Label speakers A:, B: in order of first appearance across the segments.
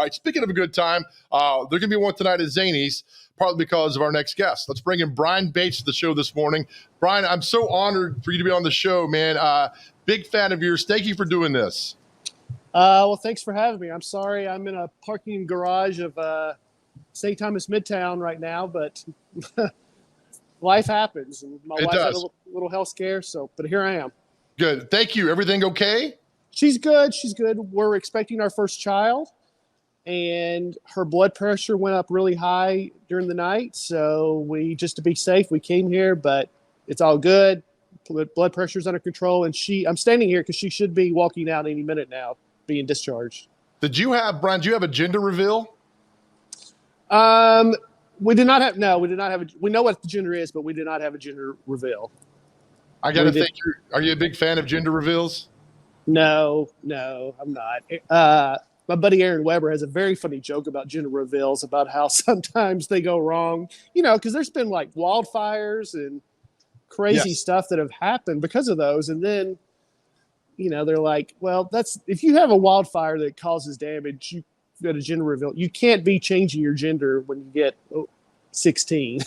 A: All right, speaking of a good time, there's going to be one tonight at Zanies, partly because of our next guest. Let's bring in Brian Bates to the show this morning. Brian, I'm so honored for you to be on the show, man. Big fan of yours. Thank you for doing this.
B: Well, thanks for having me. I'm sorry I'm in a parking garage of St. Thomas Midtown right now, but life happens. And my wife had a little health scare, but here I am.
A: Good. Thank you. Everything okay?
B: She's good. She's good. We're expecting our first child, and her blood pressure went up really high during the night. So just to be safe, we came here, but it's all good. Blood pressure's under control, and I'm standing here because she should be walking out any minute now, being discharged.
A: Brian, do you have a gender reveal?
B: We did not have, we know what the gender is, but we did not have a gender reveal.
A: I got to think, are you a big fan of gender reveals?
B: No, I'm not. My buddy Aaron Weber has a very funny joke about gender reveals, about how sometimes they go wrong, because there's been like wildfires and crazy stuff that have happened because of those. And then, they're like, well, if you have a wildfire that causes damage, you got a gender reveal. You can't be changing your gender when you get 16.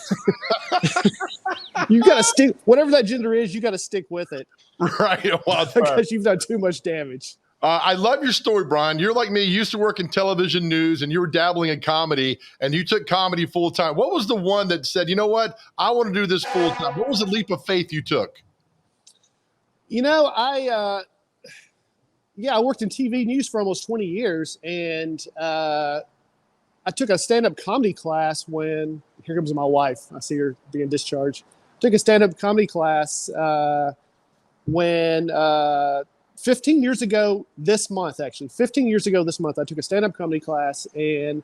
B: You got to stick, whatever that gender is, you got to stick with it.
A: Right.
B: Because you've done too much damage.
A: I love your story, Brian. You're like me. You used to work in television news and you were dabbling in comedy and you took comedy full time. What was the one that said, you know what? I want to do this full time. What was the leap of faith you took?
B: I worked in TV news for almost 20 years, and I took a stand-up comedy class here comes my wife. I see her being discharged. Took a stand-up comedy class when 15 years ago this month, I took a stand-up comedy class, and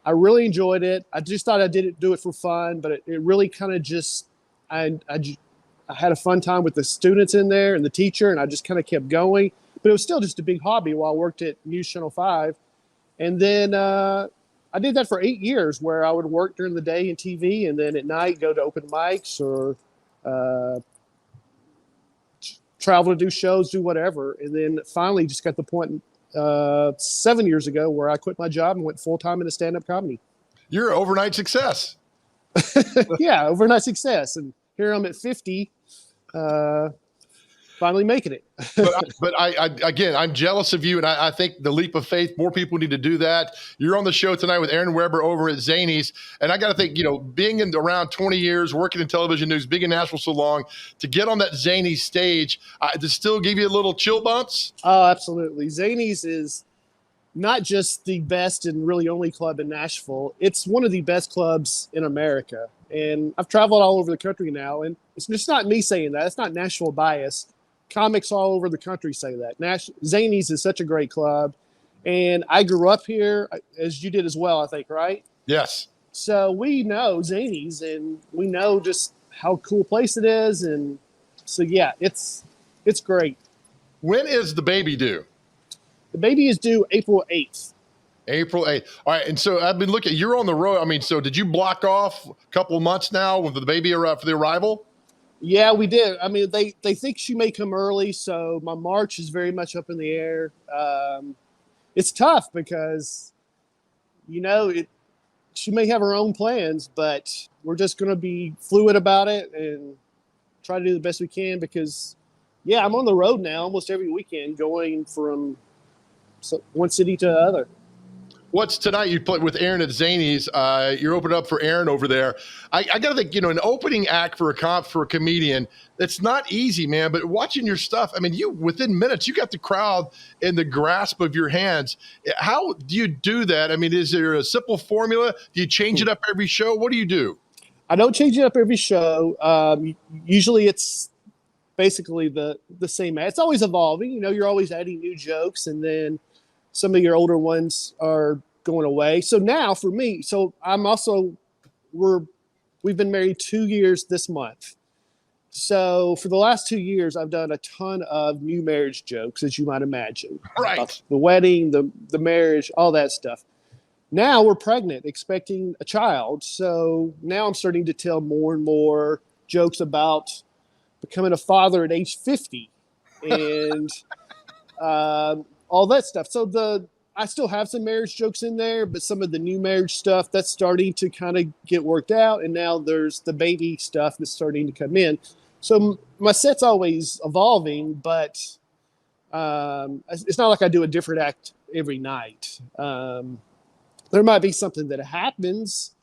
B: I really enjoyed it. I just thought I didn't do it for fun, but it really kind of just, I had a fun time with the students in there and the teacher, and I just kind of kept going. But it was still just a big hobby while I worked at News Channel 5. And then I did that for 8 years, where I would work during the day in TV and then at night go to open mics or travel to do shows, do whatever. And then finally just got the point 7 years ago where I quit my job and went full-time into stand-up comedy.
A: You're an overnight success.
B: Yeah, overnight success. And here I'm at 50. Finally making it.
A: but I'm jealous of you, and I think the leap of faith, more people need to do that. You're on the show tonight with Aaron Weber over at Zanies, and I got to think, being in around 20 years, working in television news, being in Nashville so long, to get on that Zanies stage, to still give you a little chill bumps?
B: Oh, absolutely. Zanies is not just the best and really only club in Nashville. It's one of the best clubs in America, and I've traveled all over the country now, and it's just not me saying that. It's not Nashville bias. Comics all over the country say that. Zanies is such a great club. And I grew up here, as you did as well, I think, right?
A: Yes.
B: So we know Zanies, and we know just how cool a place it is. And so, yeah, it's great.
A: When is the baby due?
B: The baby is due April 8th.
A: April 8th. All right. And so I've been looking, you're on the road. So did you block off a couple of months now with the baby for the arrival?
B: Yeah, we did. They think she may come early, so my March is very much up in the air. It's tough because, she may have her own plans, but we're just going to be fluid about it and try to do the best we can because, I'm on the road now almost every weekend going from one city to the other.
A: What's tonight? You played with Aaron at Zanies. You're opening up for Aaron over there. I got to think, an opening act for a comedian, it's not easy, man. But watching your stuff, you within minutes, you got the crowd in the grasp of your hands. How do you do that? Is there a simple formula? Do you change it up every show? What do you do?
B: I don't change it up every show. Usually it's basically the same. It's always evolving. You're always adding new jokes, and then some of your older ones are going away. So now for me, we've been married 2 years this month. So for the last 2 years, I've done a ton of new marriage jokes, as you might imagine.
A: Right.
B: About the wedding, the marriage, all that stuff. Now we're pregnant, expecting a child. So now I'm starting to tell more and more jokes about becoming a father at age 50 and all that stuff. So I still have some marriage jokes in there, but some of the new marriage stuff that's starting to kind of get worked out. And now there's the baby stuff that's starting to come in. So my set's always evolving, but it's not like I do a different act every night. There might be something that happens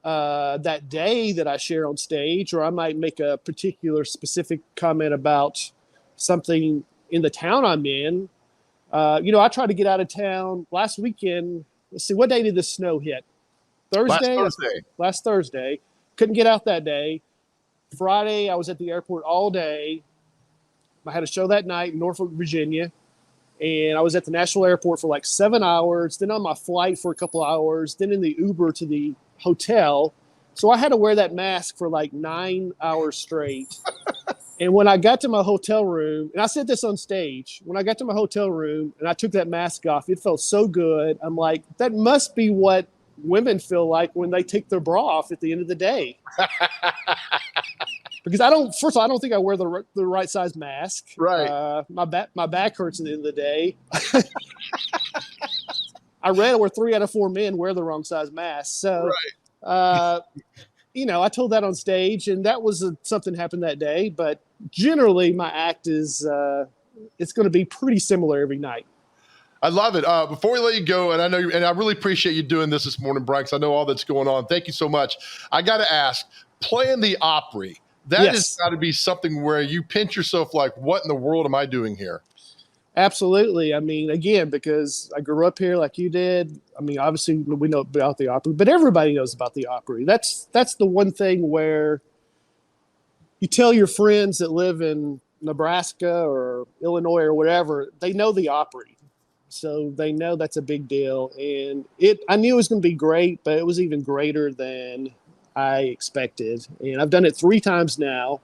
B: that day that I share on stage, or I might make a particular specific comment about something in the town I'm in. I tried to get out of town last weekend. Let's see, what day did the snow hit? Thursday? Last Thursday. Couldn't get out that day. Friday, I was at the airport all day. I had a show that night in Norfolk, Virginia. And I was at the Nashville airport for like 7 hours, then on my flight for a couple of hours, then in the Uber to the hotel. So I had to wear that mask for like 9 hours straight. And when I got to my hotel room, and I said this on stage, when I got to my hotel room and I took that mask off, it felt so good. I'm like, that must be what women feel like when they take their bra off at the end of the day. Because first of all, I don't think I wear the right size mask.
A: Right.
B: My back hurts at the end of the day. I read where 3 out of 4 men wear the wrong size mask. So, right. I told that on stage, and that was something happened that day. But generally, my act is it's going to be pretty similar every night.
A: I love it. Before we let you go, and I really appreciate you doing this morning, Brian, because I know all that's going on. Thank you so much. I got to ask, playing the Opry, that has got to be something where you pinch yourself like, what in the world am I doing here?
B: Absolutely. I mean, again, because I grew up here like you did. I mean, obviously we know about the Opry, but everybody knows about the Opry. That's the one thing where you tell your friends that live in Nebraska or Illinois or whatever, they know the Opry. So they know that's a big deal. And I knew it was going to be great, but it was even greater than I expected. And I've done it 3 times now,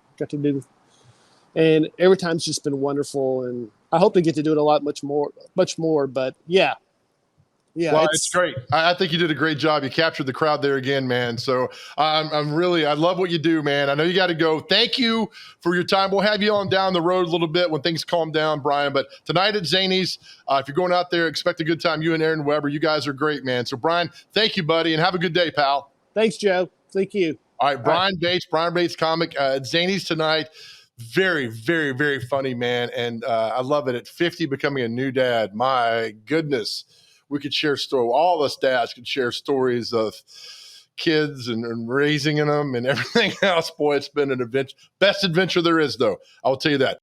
B: and every time it's just been wonderful. And I hope to get to do it much more. But yeah.
A: Well, it's great. I think you did a great job. You captured the crowd there again, man. So I love what you do, man. I know you got to go. Thank you for your time. We'll have you on down the road a little bit when things calm down, Brian. But tonight at Zanies, if you're going out there, expect a good time. You and Aaron Weber, you guys are great, man. So Brian, thank you, buddy, and have a good day, pal.
B: Thanks, Joe. Thank you.
A: All right, Brian Bates comic at Zanies tonight. Very, very, very funny, man. And I love it. At 50, becoming a new dad. My goodness. We could share all us dads could share stories of kids and raising them and everything else. Boy, it's been an adventure. Best adventure there is, though. I'll tell you that.